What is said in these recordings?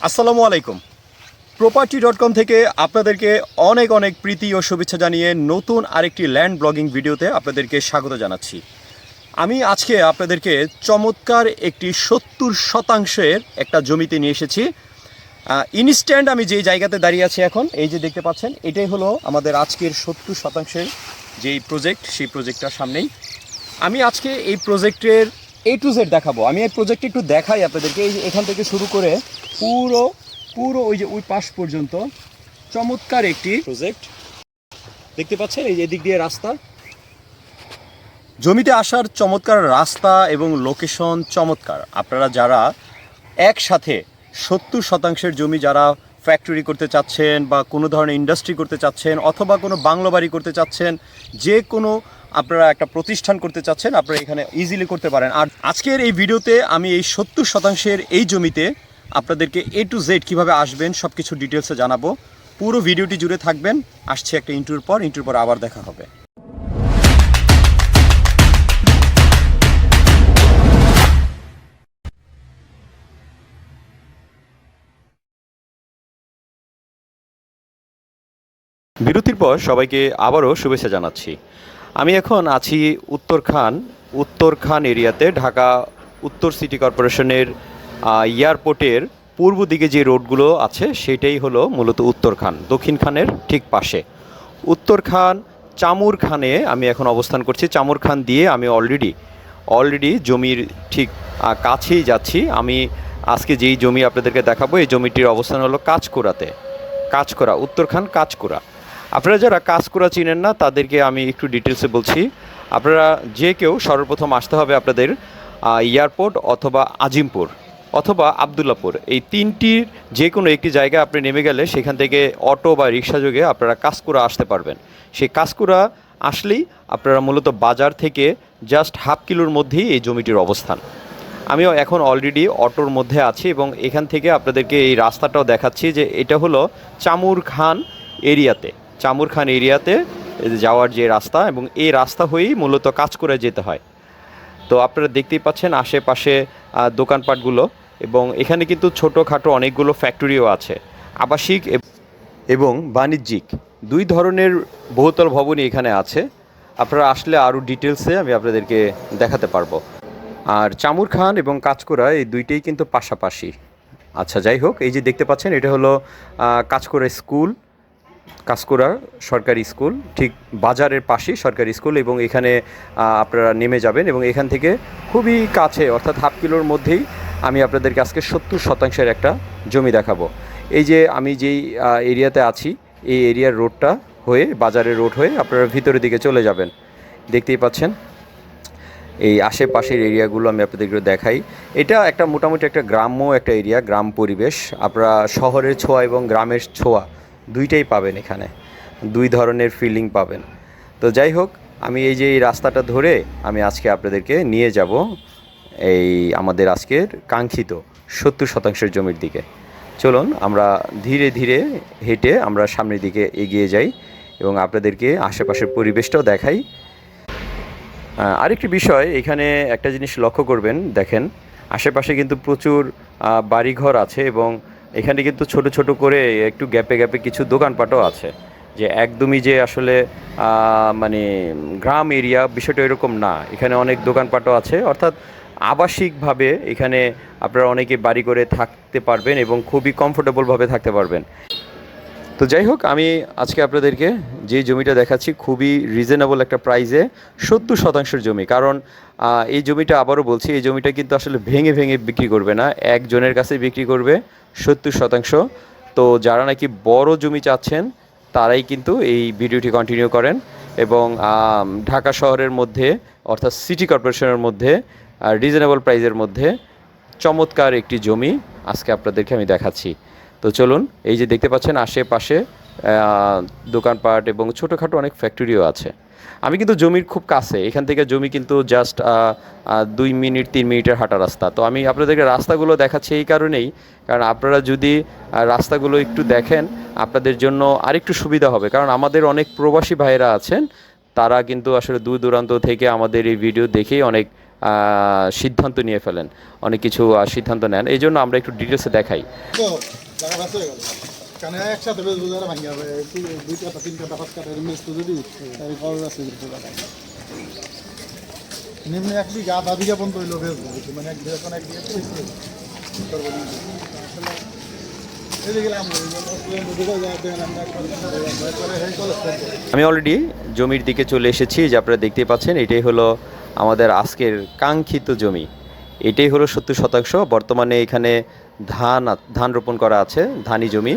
আসসালামু আলাইকুম। property.com থেকে আপনাদেরকে অনেক অনেক প্রীতি ও শুভেচ্ছা জানিয়ে নতুন আরেকটি ল্যান্ড ব্লগিং ভিডিওতে আপনাদেরকে স্বাগত জানাচ্ছি। আমি আজকে আপনাদেরকে চমৎকার একটি 70% একটা জমিতে নিয়ে এসেছি। ইনস্ট্যান্ট আমি যেই জায়গাতে দাঁড়িয়ে আছি এখন, এই যে দেখতে পাচ্ছেন, এটাই হলো আমাদের আজকের 70% যেই প্রজেক্ট, সেই প্রজেক্টটার সামনেই আমি আজকে এই প্রজেক্টের A to Z দেখাবো। আমি এই প্রজেক্টটা একটু দেখাই আপনাদেরকে। এই যে এখান থেকে শুরু করে পুরো পুরো ওই যে ওই পাশ পর্যন্ত চমৎকার একটি প্রজেক্ট দেখতে পাচ্ছেন। এই যে এদিক দিয়ে রাস্তা, জমিতে আসার চমৎকার রাস্তা এবং লোকেশন চমৎকার। আপনারা যারা একসাথে 70% জমি যারা ফ্যাক্টরি করতে চাচ্ছেন বা কোনো ধরনের ইন্ডাস্ট্রি করতে চাচ্ছেন অথবা কোনো বাংলো বাড়ি করতে চাচ্ছেন, যে কোনো আপনারা একটা প্রতিষ্ঠান করতে চাচ্ছেন, আপনারা এখানে ইজিলি করতে পারেন। আর আজকের এই ভিডিওতে আমি এই 70% এই জমিতে আপনাদেরকে A to Z কীভাবে আসবেন সব কিছু ডিটেলসে জানাবো। পুরো ভিডিওটি জুড়ে থাকবেন। আসছে একটা ইন্টুর পর আবার দেখা হবে। বিরতির পর সবাইকে আবারও শুভেচ্ছা জানাচ্ছি। আমি এখন আছি উত্তরখান এরিয়াতে, ঢাকা উত্তর সিটি কর্পোরেশনের এয়ারপোর্টের পূর্ব দিকে যে রোডগুলো আছে সেটাই হলো মূলত উত্তরখান, দক্ষিণখানের ঠিক পাশে। উত্তরখান চামুরখানে আমি এখন অবস্থান করছি। চামুরখান দিয়ে আমি অলরেডি জমির ঠিক কাছেই যাচ্ছি। আমি আজকে যেই জমি আপনাদেরকে দেখাবো, এই জমিটির অবস্থান হলো কাঁচকোড়া, উত্তরখান কাঁচকোড়া। আপনারা যারা কাঁচকোড়া চিনেন না তাদেরকে আমি একটু ডিটেলসে বলছি। আপনারা যে কেউ সর্বপ্রথম আসতে হবে আপনাদের এয়ারপোর্ট অথবা আজিমপুর অথবা আবদুল্লাপুর, এই তিনটির যে কোনো একটি জায়গায় আপনি নেমে গেলে সেখান থেকে অটো বা রিক্সা যোগে আপনারা কাঁচকোড়া আসতে পারবেন। সেই কাঁচকোড়া আসলেই আপনারা মূলত বাজার থেকে জাস্ট হাফ কিলোর মধ্যেই এই জমিটির অবস্থান। আমিও এখন অলরেডি অটোর মধ্যে আছি এবং এখান থেকে আপনাদেরকে এই রাস্তাটাও দেখাচ্ছি যে এটা হলো চামুরখান এরিয়াতে যাওয়ার যে রাস্তা, এবং এই রাস্তা হয়েই মূলত কাজ করে যেতে হয়। তো আপনারা দেখতেই পাচ্ছেন আশেপাশে দোকানপাটগুলো, এবং এখানে কিন্তু ছোটোখাটো অনেকগুলো ফ্যাক্টরিও আছে। আবাসিক এবং বাণিজ্যিক দুই ধরনের বহুতল ভবনই এখানে আছে। আপনারা আসলে আরও ডিটেলসে আমি আপনাদেরকে দেখাতে পারবো। আর চামুরখান এবং কাঁচকোড়া এই দুইটাই কিন্তু পাশাপাশি। আচ্ছা, যাই হোক, এই যে দেখতে পাচ্ছেন এটা হলো কাঁচকোড়া সরকারি স্কুল, ঠিক বাজারের পাশেই সরকারি স্কুল, এবং এখানে আপনারা নেমে যাবেন এবং এখান থেকে খুবই কাছে অর্থাৎ হাফ কিলোর মধ্যেই আমি আপনাদেরকে আজকে 70% একটা জমি দেখাবো। এই যে আমি যেই এরিয়াতে আছি, এই এরিয়ার রোডটা হয়ে, বাজারের রোড হয়ে আপনারা ভিতরের দিকে চলে যাবেন। দেখতেই পাচ্ছেন এই আশেপাশের এরিয়াগুলো আমি আপনাদেরকে দেখাই। এটা একটা মোটামুটি একটা গ্রাম্য একটা এরিয়া, গ্রাম পরিবেশ। আপনারা শহরের ছোঁয়া এবং গ্রামের ছোঁয়া দুইটাই পাবেন এখানে, দুই ধরনের ফিলিং পাবেন। তো যাই হোক, আমি এই যে এই রাস্তাটা ধরে আমি আজকে আপনাদেরকে নিয়ে যাব এই আমাদের আজকের কাঙ্ক্ষিত 70% জমির দিকে। চলুন আমরা ধীরে ধীরে হেঁটে আমরা সামনের দিকে এগিয়ে যাই এবং আপনাদেরকে আশেপাশের পরিবেশটাও দেখাই। আরেকটি বিষয়, এখানে একটা জিনিস লক্ষ্য করবেন, দেখেন আশেপাশে কিন্তু প্রচুর বাড়িঘর আছে এবং এখানে কিন্তু ছোট ছোট করে একটু গ্যাপে গ্যাপে কিছু দোকানপাটও আছে। যে একদমই যে আসলে মানে গ্রাম এরিয়া, বিষয়টা এরকম না। এখানে অনেক দোকানপাটও আছে, অর্থাৎ আবাসিকভাবে এখানে আপনারা অনেকে বাড়ি করে থাকতে পারবেন এবং খুবই কমফোর্টেবলভাবে থাকতে পারবেন। তো যাই হোক, আমি আজকে আপনাদেরকে যে জমিটা দেখাচ্ছি খুবই রিজনেবল একটা প্রাইসে 70% জমি। কারণ এই জমিটা, আবারও বলছি, এই জমিটা কিন্তু আসলে ভেঙে ভেঙে বিক্রি করবে না, একজনের কাছে বিক্রি করবে 70%। তো যারা নাকি বড় জমি চাচ্ছেন তারাই কিন্তু এই ভিডিওটি কন্টিনিউ করেন এবং ঢাকা শহরের মধ্যে অর্থাৎ সিটি কর্পোরেশনের মধ্যে রিজনেবল প্রাইসের মধ্যে চমৎকার একটি জমি আজকে আপনাদেরকে আমি দেখাচ্ছি। তো চলুন, এই যে দেখতে পাচ্ছেন আশেপাশে দোকানপাট এবং ছোটোখাটো অনেক ফ্যাক্টরিও আছে। আমি কিন্তু জমির খুব কাছে, এখান থেকে জমি কিন্তু জাস্ট 2-3 মিনিটের হাঁটা রাস্তা। তো আমি আপনাদেরকে রাস্তাগুলো দেখাচ্ছি এই কারণেই, কারণ আপনারা যদি রাস্তাগুলো একটু দেখেন আপনাদের জন্য আরেকটু সুবিধা হবে। কারণ আমাদের অনেক প্রবাসী ভাইয়েরা আছেন, তারা কিন্তু আসলে দূর দূরান্ত থেকে আমাদের এই ভিডিও দেখেই অনেক সিদ্ধান্ত নিয়ে ফেলেন, অনেক কিছু সিদ্ধান্ত নেন। এই জন্য আমরা একটু ডিটেলসে দেখাই। একসাথে ভাঙি হবে 2 কাটা 3 কাটা 5 কাটা মেস তো যদি খরচ আছে নিম্নে 1 বিঘা আধা বিঘা পর্যন্ত হইলো বেচবো মানে 1 বিঘা কোন 1 বিঘা আমি অলরেডি জমির দিকে চলে এসেছি, যে আপনারা দেখতেই পাচ্ছেন এটাই হলো আমাদের আজকের কাঙ্ক্ষিত জমি। এটাই হলো 70%। বর্তমানে এখানে ধান রোপণ করা আছে, ধানি জমি।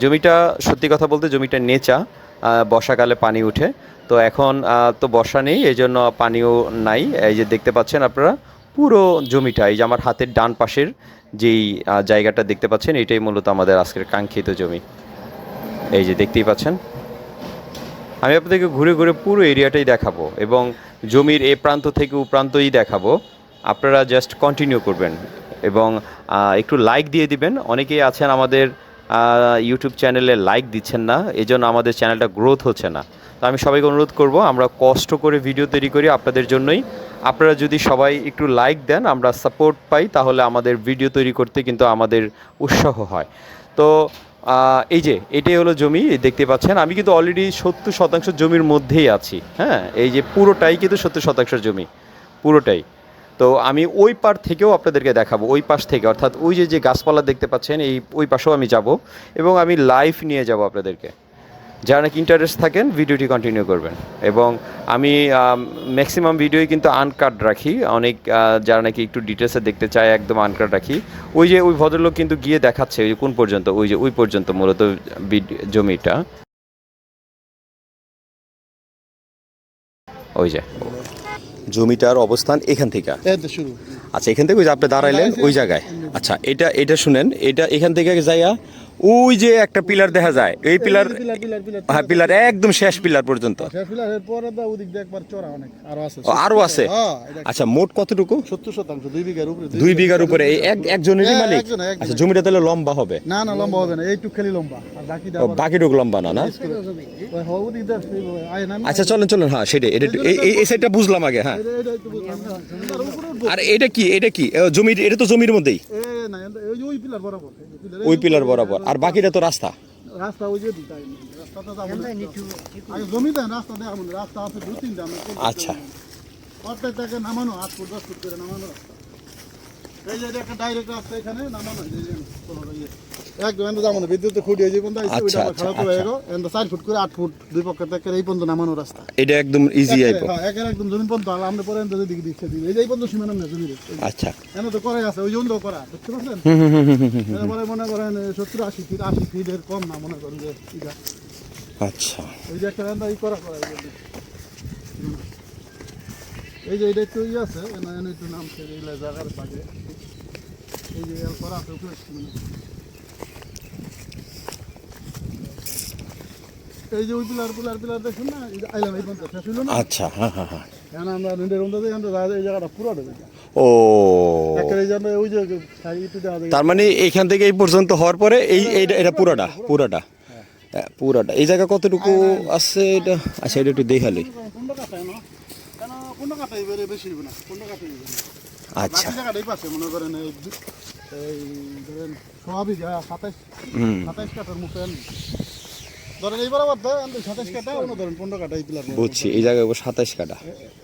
জমিটা সত্যি কথা বলতে জমিটা নেচা, বর্ষাকালে পানি উঠে। তো এখন তো বর্ষা নেই, এই জন্য পানিও নাই। এই যে দেখতে পাচ্ছেন আপনারা পুরো জমিটা, এই যে আমার হাতের ডান পাশের যেই জায়গাটা দেখতে পাচ্ছেন, এটাই মূলত আমাদের আজকের কাঙ্ক্ষিত জমি। এই যে দেখতেই পাচ্ছেন। আমি আপনাদেরকে ঘুরে ঘুরে পুরো এরিয়াটাই দেখাবো এবং জমির এ প্রান্ত থেকে ও প্রান্তই দেখাবো। আপনারা জাস্ট কন্টিনিউ করবেন এবং একটু লাইক দিয়ে দিবেন। অনেকেই আছেন আমাদের ইউটিউব চ্যানেলে লাইক দিচ্ছেন না, এজন্য আমাদের চ্যানেলটা গ্রোথ হচ্ছে না। তো আমি সবাইকে অনুরোধ করব, আমরা কষ্ট করে ভিডিও তৈরি করি আপনাদের জন্যই। আপনারা যদি সবাই একটু লাইক দেন, আমরা সাপোর্ট পাই, তাহলে আমাদের ভিডিও তৈরি করতে কিন্তু আমাদের উৎসাহ হয়। তো এই যে এটাই হলো জমি, দেখতে পাচ্ছেন। আমি কিন্তু অলরেডি 70% জমির মধ্যেই আছি। হ্যাঁ, এই যে পুরোটাই কিন্তু 70% জমি, পুরোটাই। তো আমি ওই পার থেকেও আপনাদেরকে দেখাবো, ওই পাশ থেকে, অর্থাৎ ওই যে গাছপালা দেখতে পাচ্ছেন, ওই পাশেও আমি যাব এবং আমি লাইভ নিয়ে যাব আপনাদেরকে। যারা নাকি ইন্টারেস্ট থাকেন ভিডিওটি কন্টিনিউ করবেন। এবং আমি ম্যাক্সিমাম ভিডিওই কিন্তু আনকাট রাখি, অনেক যারা নাকি একটু ডিটেলসে দেখতে চায় একদম আনকাট রাখি। ওই যে ওই ভদ্রলোক কিন্তু গিয়ে দেখাচ্ছে ওই যে কোন পর্যন্ত, ওই যে ওই পর্যন্ত মূলত জমিটা, ওই যে জমিটার অবস্থান এখান থেকে শুরু। আচ্ছা, এখান থেকে ওই যে আপনি দাঁড়াইলেন ওই জায়গায়। আচ্ছা, এটা শুনেন, এটা এখান থেকে যাইয়া ওই যে একটা পিলার দেখা যায়, এই পিলার, হ্যাঁ পিলার একদম শেষ পিলার পর্যন্ত। আরো আছে। আচ্ছা, মোট কতটুকু? 70%, 2 বিঘার উপরে। 2 বিঘার উপরে এই একজনেরই মালিক? আচ্ছা, জমিটা তাহলে লম্বা হবে? না না, লম্বা হবে না, এইটুক খালি লম্বা, আর বাকিটুকু লম্বা না? না, আচ্ছা চলেন চলেন, হ্যাঁ সেটাই, এটা এই সাইডটা বুঝলাম আগে। হ্যাঁ, আর এটা কি, এটা কি জমির? এটা তো জমির মধ্যেই, ওই পিলার বরাবর, আর বাকিটা তো রাস্তা। রাস্তা ওই যে জমি দেন, রাস্তা দেয় রাস্তা আছে 2-3টা। আচ্ছা, প্রত্যেকটাকে নামানো 8 ফুট 10 ফুট করে নামানো রাস্তা। এই যে একটা ডাইরেক্ট রাস্তা, এখানে নামানো একদম এন্ড যাবো না, বিদ্যুতে খুঁটি হয়ে যাবে। ওইটা খারাপ হয়ে গেল, এন্ড 4 ফুট করে 8 ফুট 2 পক্ষে থেকে এই পর্যন্ত নামানো রাস্তা। এটা একদম ইজি আইবো। হ্যাঁ, একদম জমি পর্যন্ত আমরা পরে এন্ড দিকে দিচ্ছে দিই, এই যে এই পর্যন্ত সীমানা না জমির। আচ্ছা, এন্ড তো করে আছে, ওই জন্য করা, বুঝতে পারছেন? এবারে মনে করেন 70-80 ফিট, 80 ফিটের কম না, মনে করেন যে এটা। আচ্ছা, ওই যে একটা এন্ড করা এই যে এটা একটু আছে না, একটু নাম ছেড়ে এই জায়গার পাশে এই যে করা আছে উপরে। এই যে ওই পিলার দেখুন না, আইলাম এই পর্যন্ত শেষ হইল না। আচ্ছা, হ্যাঁ হ্যাঁ হ্যাঁ, এখন আমরা নিডের রুমটা দেখি, আমরা এই জায়গাটা পুরো দেবে। ও এই জায়গায় ওই যে তার মানে এইখান থেকে এই পর্যন্ত হওয়ার পরে এটা পুরোটা পুরোটা পুরোটা এই জায়গা কতটুকু আছে এটা? আচ্ছা, এটা একটু দেখালি। আচ্ছা, মনে করেন এই ধরেন 27 কাঠার মুখে ধরেন এই বরাবর 27 কাঠা, অন্য ধরেন 15 কাঠা এই পিলার। বুঝছি, এই জায়গায় 27 কাঠা,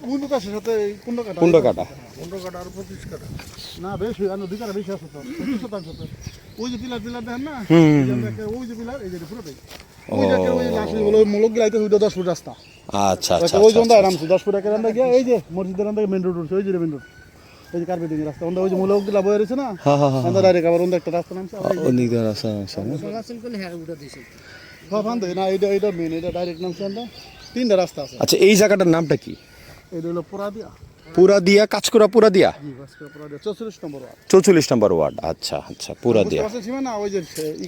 ওই পাশের সাথে 15 কাঠা, 15 কাঠা, 15 কাঠা আর 25 কাঠা না, বেশি আর 2 কাঠা বেশি আছে তো 70%। ওই যে পিলার দেখেন না, ওই যে পিলার, এই যে পুরোটাই ওই যে ওই লাশ বলে মলক গলাইতে ওইটা 10 ফুট রাস্তা। আচ্ছা আচ্ছা, ওই জন্য আরামসে 10 ফুট এর রাস্তা গিয়া এই যে মসজিদের রাস্তা মেইন রোড, ওই যে মেইন রোড, এই যে কার্পেটিং রাস্তা, ওই যে মলক গলা বয়ে রয়েছে না। হ্যাঁ হ্যাঁ, আমরা ডাইরেক্ট আবার ওই একটা রাস্তা নামছে, ওই দিকে রাস্তা আছে না? চলাচল করলে হ্যাঁ উঠা দিছে। হ্যাঁ বান্ধে না, এটা মেইন, এটা ডাইরেক্ট নামছে না, 3টা রাস্তা আছে। আচ্ছা, এই জায়গাটার নামটা কি? এটা হলো পুরাদিয়া। পুরাদিয়া, কাজকরা পুরাদিয়া, জি কাজকরা পুরাদিয়া, 44 নম্বর ওয়ার্ড। 44 নম্বর ওয়ার্ড। আচ্ছা আচ্ছা, পুরাদিয়া। আছে সীমানা, ওই যে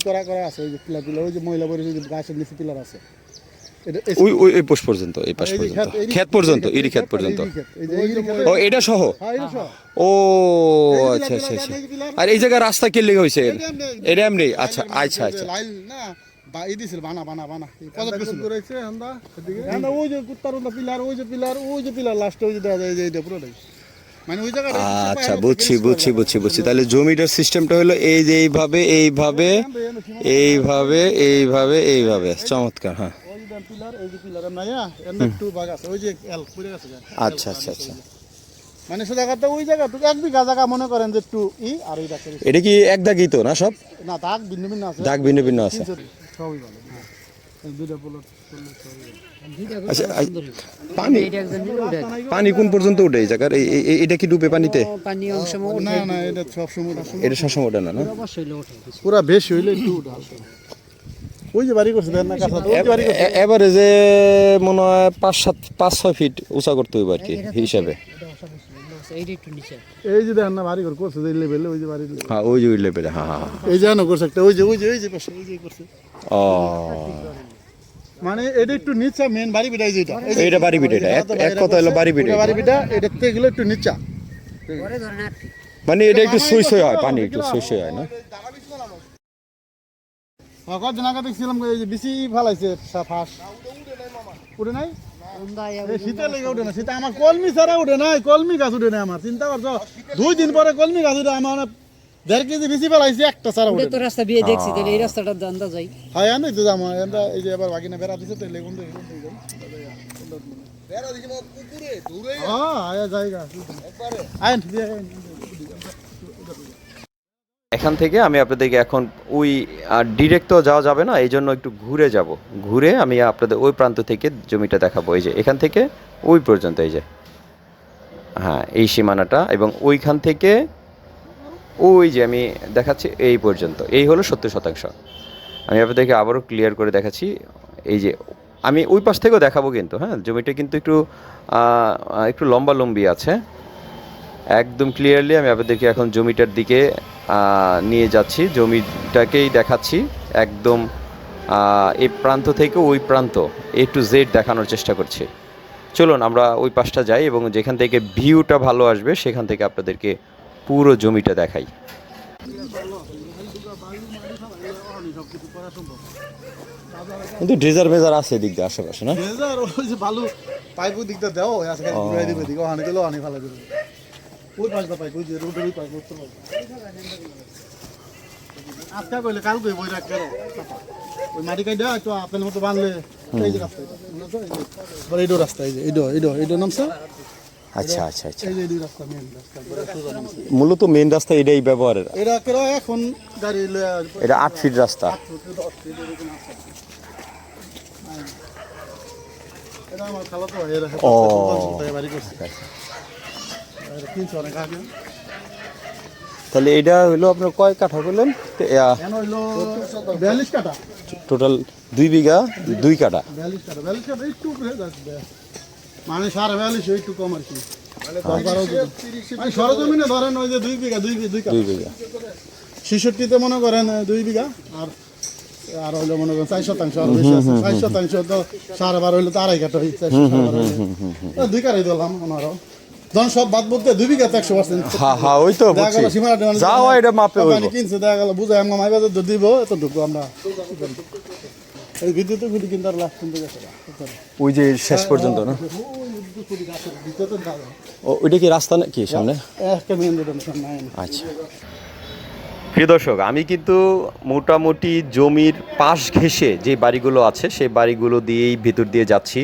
করা আছে, ওই যে পিলার, ওই যে মহিলা বলে যে গাছের নিচে পিলার আছে, ওই ওই এই পোস্ট পর্যন্ত, এই পাশ পর্যন্ত, ক্ষেত পর্যন্ত, ইরি ক্ষেত পর্যন্ত। ও এটা সহ? ও আচ্ছা আচ্ছা আচ্ছা। আর এই জায়গা রাস্তা কে লেগে হয়েছে? এটা এমনি? আচ্ছা আচ্ছা আচ্ছা, মানে ওই জায়গাটা আচ্ছা, বুঝছি বুঝছি বুঝছি বুঝছি। তাহলে জমিটার সিস্টেমটা হলো এই যে এইভাবে এইভাবে এইভাবে এইভাবে এইভাবে। চমৎকার, হ্যাঁ। ওই যে পিলার, এই যে পিলার নাইয়া এন্ড একটু ভাগ আছে, ওই যে এল পড়ে গেছে। আচ্ছা আচ্ছা আচ্ছা। মানে সে জায়গাটা ওই জায়গাটা 1 বিঘা জায়গা মনে করেন যে একটু আর এই ডাক্তার এটা কি এক দাগই তো না সব? না, দাগ ভিন্ন ভিন্ন আছে, দাগ ভিন্ন ভিন্ন আছে। সবই ভালো। হ্যাঁ, দুইটা প্লট করলে সবই ভালো। আচ্ছা, পানি পানি কোন পর্যন্ত উঠে এই জায়গার? এটা কি ডুবে পানিতে? পানি অংশ না না, এটা সব সময় এটা সবসময় ওঠে না, না? অবশ্যই ওঠে। পুরা বেশি হইলে একটু উঠে আসে। ওই যে বাড়ি করছে দেন না কাঁচা, তো ওই যে বাড়ি করছে এবারে যে মনে হয় 5-6 ফিট উঁচা করতে হইব আর কি হিসাবে। এইটা একটু নিচে। এই যে দেন না বাড়ি ঘর করছে যে লেভেলে, ওই যে বাড়ি level। হ্যাঁ, ওই যে ওই লেভেলে, হ্যাঁ হ্যাঁ। এই যে না করছে একটা, ওই যে ওই যে ওই যে পাশে ওই যে করছে। ও, মানে এটা একটু নিচা, মেন বাড়ি বিটা এই যে এইটা বাড়ি বিটা, এটা এক কথা হলো বাড়ি বিটা। বাড়ি বিটা এটা থেকে একটু নিচা। পরে ধরেন আর মানে এটা একটু সুই সুই হয়, পানি একটু সুই সুই হয় না? কদিন আগে দেখছিলাম এই যে বিসি ফালাইছে ফাঁস, উঠে নাই। এই শীতে লেগে উঠে না, শীতে আমার কলমি ছাড়া উঠে নাই, কলমি গাছ উঠে নাই আমার। চিন্তা করছো 2 দিন পরে কলমি গাছ উঠে আমার 1.5 কেজি বেশি ফেলাইছে, একটা ছাড়া উঠে। তো রাস্তা বিয়ে দেখছি, তাহলে এই রাস্তাটা জানতে যাই। হ্যাঁ আনই তো যাবো, এটা এই যে এবার বাগিনা বেড়া দিছে, তাহলে কোন দিকে বেড়া দিছে পুকুরে দূরে। হ্যাঁ আয়া জায়গা একবারে আইন দিয়ে এখান থেকে আমি আপনাদেরকে এখন ওই ডিরেক্ট তো যাওয়া যাবে না, এই জন্য একটু ঘুরে যাব। ঘুরে আমি আপনাদের ওই প্রান্ত থেকে জমিটা দেখাবো। এই যে এখান থেকে ওই পর্যন্ত, এই যে হ্যাঁ এই সীমানাটা, এবং ওইখান থেকে ওই যে আমি দেখাচ্ছি এই পর্যন্ত, এই হলো 70%। আমি আপনাদেরকে আবারও ক্লিয়ার করে দেখাচ্ছি। এই যে আমি ওই পাশ থেকেও দেখাবো কিন্তু, হ্যাঁ জমিটা কিন্তু একটু লম্বালম্বি আছে। একদম ক্লিয়ারলি আমি আপনাদেরকে এখন জমিটার দিকে নিয়ে যাচ্ছি, জমিটাকেই দেখাচ্ছি একদম এই প্রান্ত থেকে ওই প্রান্ত A to Z দেখানোর চেষ্টা করছি। চলুন আমরা ওই পাশটা যাই এবং যেখান থেকে ভিউটা ভালো আসবে সেখান থেকে আপনাদেরকে পুরো জমিটা দেখাই। কিন্তু ড্রেজার মেজার আছে এদিক দিয়ে আশেপাশে, না? ড্রেজার ওই যে বালু পাইপও দিকটা দাও, আজকে ঘুরাই দিবে দিকে, ওখানে গেলেও আনি ভালো করে। ওই পাশটা পাইপ, ওই যে রোডের ওই পাইপ, উত্তর পাইপ। আজকে কইলে কাল কই বই রাখ কেন ওই মাটি কাইডা একটু আপেল মতো বানলে এই যে রাস্তা, বড় এইডো রাস্তা, এই যে এইডো নামছে। আচ্ছা আচ্ছা আচ্ছা। এই যে এই রাস্তা, মেন রাস্তা বড় সোজা নামছে। মূলত মেইন রাস্তা এটাই ব্যবহারের। এটা কেন এখন গাড়ি লয়ে এটা 8 ফিট রাস্তা। এটা আমার খালা তো এর ও বাড়ি করছে, কিনছে অনেক আগে। তাহলে এটা হলো আপনার কয় কাঠা বললেন? এখন হইলো 42 কাঠা, টোটাল 2 বিঘা 2 কাঠা। 42 কাঠা একটু উপরে যাচ্ছে, মানে 42.5 একটু কম আর কি। মানে সরজমিনে ধরেন ওই যে 2 বিঘা 2 কাঠা, 2 বিঘা 66তে মনে করেন 2 বিঘা, আর হইলো মনে করেন 4% আর বেশি আছে। 4% তো 12.5 হইলো তো 2.5 কাঠা হইছে, 2 কাঠাই দিলাম ওনারও। যখন সব বাদ বলতে 2 বিঘা 100%। হ্যাঁ হ্যাঁ, ওই তো বুঝছি। যাও এটা মাপে হইব। কিনছে দেখা গেল বুঝাই আমরা মাই বাজার দিব এতটুকু আমরা এই বিদ্যুৎ খুঁটি কিন্তু আর লাস্ট পর্যন্ত গেছে না। ওই যে শেষ পর্যন্ত, না? ওইটা কি রাস্তা নাকি সামনে? একটা মেন রোড নাই। আচ্ছা। প্রিয় দর্শক, আমি কিন্তু মোটামুটি জমির পাশ ঘেঁষে যে বাড়িগুলো আছে সেই বাড়িগুলো দিয়েই ভিতর দিয়ে যাচ্ছি।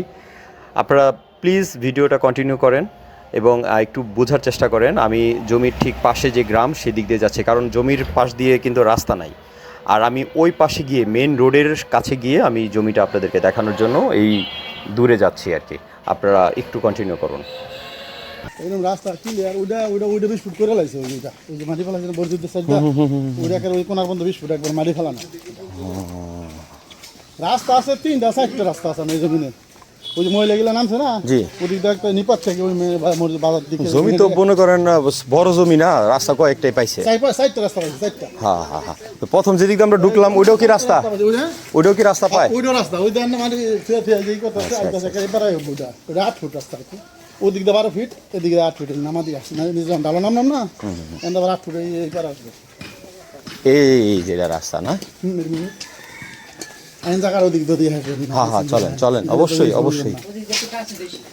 আপনারা প্লিজ ভিডিওটা কন্টিনিউ করেন এবং একটু বোঝার চেষ্টা করেন। আমি জমির ঠিক পাশে যে গ্রাম সেদিক দিয়ে যাচ্ছি, কারণ জমির পাশ দিয়ে কিন্তু রাস্তা নাই। আর আমি ওই পাশে গিয়ে মেন রোডের কাছে গিয়ে আমি জমিটা আপনাদেরকে দেখানোর জন্য এই দূরে যাচ্ছি আর কি। আপনারা একটু কন্টিনিউ করুন। এরকম রাস্তা ক্লিয়ার, ওইটা 20 ফুট করে লাইছে। ওইটা ওই যে মাটি ফেলাইছে বর্জিত সাইডটা, ওইটা ওই কোনার পর্যন্ত 20 ফুট একবার মাটি ফেলানো রাস্তা আছে। 3টা 4টা রাস্তা আছে এই জমিনে। ওই যে মহিলা গেলা নামছে না, জি, ওদিকটা একটা নিপাত থেকে ওই বাজার দিকে জমি তো মনে করেন বড় জমি না, রাস্তা কয়েকটাই পাইছে। 4টা রাস্তা পাইছে, 4টা। হ্যাঁ হ্যাঁ হ্যাঁ। তো প্রথম যেদিক দিয়ে আমরা ঢুকলাম ওইটাও কি রাস্তা? ওইটাও কি রাস্তা পায়? ওইটা রাস্তা, ওই দেন মাটি ফিরে যেই কথা আছে এবারে ওইটা 8 ফুট রাস্তা আর কি। ওদিক দিয়ে 12 ফিট, এদিকে 8 ফিট নামা দিয়ে আসছে না, নিজে ডালো নাম না, এন্ড আবার 8 ফুট এই পার আসবে। এই যেটা রাস্তা, না? আইন জায়গার ওদিক দিয়ে আসবে। হ্যাঁ হ্যাঁ, চলেন চলেন, অবশ্যই অবশ্যই,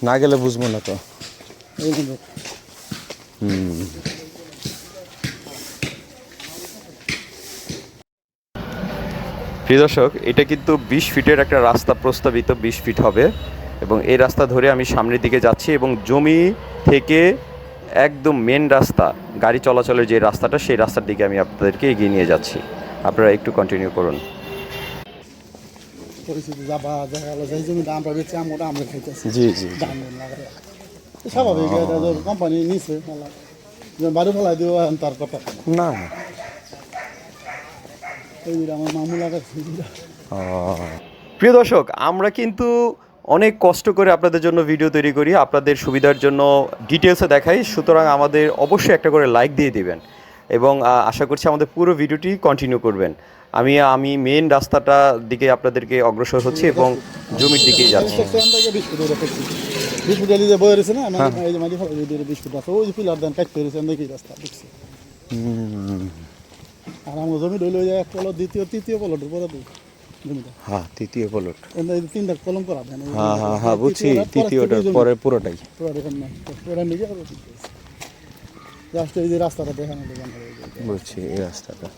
না গেলে বুঝবো না তো। প্রিয় দর্শক, এটা কিন্তু 20 ফিটের একটা রাস্তা প্রস্তাবিত, 20 ফিট হবে এবং এই রাস্তা ধরে আমি সামনের দিকে যাচ্ছি এবং জমি থেকে একদম মেন রাস্তা, গাড়ি চলাচলের যে রাস্তাটা, সেই রাস্তার দিকে আমি আপনাদেরকে এগিয়ে নিয়ে যাচ্ছি। আপনারা একটু কন্টিনিউ করুন। পরিস্থিতি যাবা দেখা গেল যে জমিটা আমরা বেচে আমরা খাইতেছি জি জি দাম লাগায় স্বাভাবিক, এটা কোম্পানি নিছে বাড়ি ফেলাই দিব তার কথা না। এই আমার মামু লাগাচ্ছি। প্রিয় দর্শক, আমরা কিন্তু অনেক কষ্ট করে আপনাদের জন্য ভিডিও তৈরি করি, আপনাদের সুবিধার জন্য ডিটেলসে দেখাই, সুতরাং আমাদের অবশ্যই একটা করে লাইক দিয়ে দিবেন এবং আশা করছি আমাদের পুরো ভিডিওটি কন্টিনিউ করবেন। আমি মেন রাস্তাটার দিকে আপনাদেরকে অগ্রসর হচ্ছি এবং জমির দিকেই যাচ্ছি। 20 ফুট যে বয়ে রয়েছে না, এই যে মাটি ফেলা 20 ফুট আছে, ওই যে পিলার দেন কাটতে রয়েছে দেখি রাস্তা দেখছি। আর আমার জমি ধরলে ওই যে এক পলট, দ্বিতীয় তৃতীয় পলটের পরে দিই জমিটা। হ্যাঁ, তৃতীয় প্লট। এই যে 3টা কলম করা দেন। হ্যাঁ বুঝছি, তৃতীয়টার পরে পুরোটাই। পুরো দেখেন না, পুরো নিজে জাস্ট এই যে রাস্তাটা দেখানো দোকান। বুঝছি, এই রাস্তাটা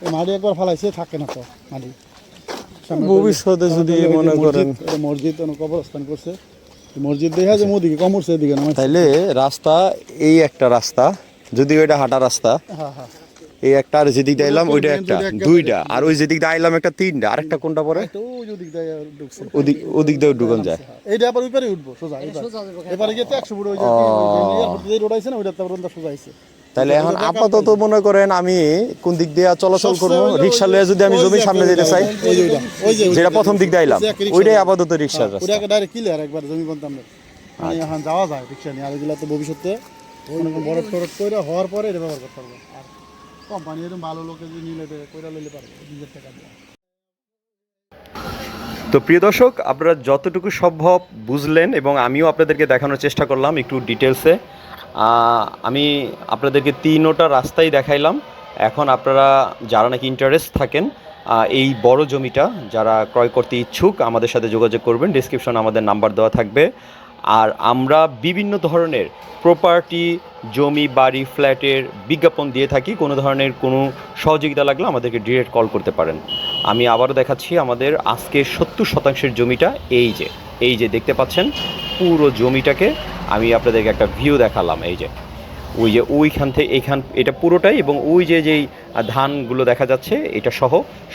এই মাটি একবার ফেলাইছে, থাকে না তো মাটি। ভবিষ্যতে যদি মনে করেন মসজিদ কবরস্থান করছে, মসজিদ দেখা যায় মোদিকে কমরছে এদিকে না। তাইলে রাস্তা, এই একটা রাস্তা, যদি ওইটা হাঁটা রাস্তা, হ্যাঁ হ্যাঁ, এই একটা, আর যেদিকটা এলাম ওইটা একটা, দুইটা, আর ওই যেদিকটা আইলাম একটা, তিনটা, আরেকটা কোনটা পরে তো ওই ওদিক দিয়ে ঢুকছে। ওদিক দিয়ে ঢুকন যায়। এইটা আবার ওইপারে উঠবো সোজা, এবারে গিয়ে 100 ফুট ওই যে এয়ারপোর্ট রোড আছে না, ওইটা তারপর সোজা আইছে। তাহলে এখন আপাতত মনে করেন আমি কোন দিক দিয়ে চলাচল করবো? রিক্সা লয়ে যদি আমি জমির সামনে যেতে চাই, যেটা প্রথম দিক দিয়ে আইলাম, ওইটাই আপাতত রিক্সার রাস্তা। ওইটা ডাইরেক্ট ক্লিয়ার একবার জমি বন্ধ আমরা মানে এখন যাওয়া যায় রিক্সা নিয়ে। আর এগুলো তো ভবিষ্যতে বরফ টরফ করে হওয়ার পরে এটা ব্যবহার করতে পারবো। আর কোম্পানি এরকম ভালো লোকে যদি নিলে কইরা লইলে পারবে নিজের টাকা দিয়ে। তো প্রিয় দর্শক, আপনারা যতটুকু সম্ভব বুঝলেন এবং আমিও আপনাদেরকে দেখানোর চেষ্টা করলাম একটু ডিটেলসে। আমি আপনাদেরকে 3টা রাস্তাই দেখাইলাম। এখন আপনারা যারা নাকি ইন্টারেস্ট থাকেন এই বড় জমিটা যারা ক্রয় করতে ইচ্ছুক, আমাদের সাথে যোগাযোগ করবেন, ডেসক্রিপশনে আমাদের নাম্বার দেওয়া থাকবে। আর আমরা বিভিন্ন ধরনের প্রপার্টি, জমি, বাড়ি, ফ্ল্যাটের বিজ্ঞাপন দিয়ে থাকি। কোনো ধরনের কোনো সহযোগিতা লাগলে আমাদেরকে ডিরেক্ট কল করতে পারেন। আমি আবারও দেখাচ্ছি আমাদের আজকে 70% জমিটা। এই যে দেখতে পাচ্ছেন পুরো জমিটাকে আমি আপনাদেরকে একটা ভিউ দেখালাম। এই যে ওইখান থেকে এটা পুরোটাই, এবং ওই যে যেই ধানগুলো দেখা যাচ্ছে এটা সহ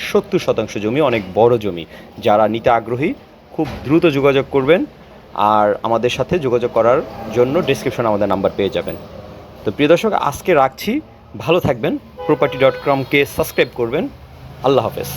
70% জমি, অনেক বড় জমি। যারা নিতে আগ্রহী খুব দ্রুত যোগাযোগ করবেন। আর আমাদের সাথে যোগাযোগ করার জন্য ডেসক্রিপশনে আমাদের নাম্বার পেয়ে যাবেন। তো প্রিয় দর্শক, আজকে রাখছি, ভালো থাকবেন, property.com কে সাবস্ক্রাইব করবেন। আল্লাহ হাফেজ।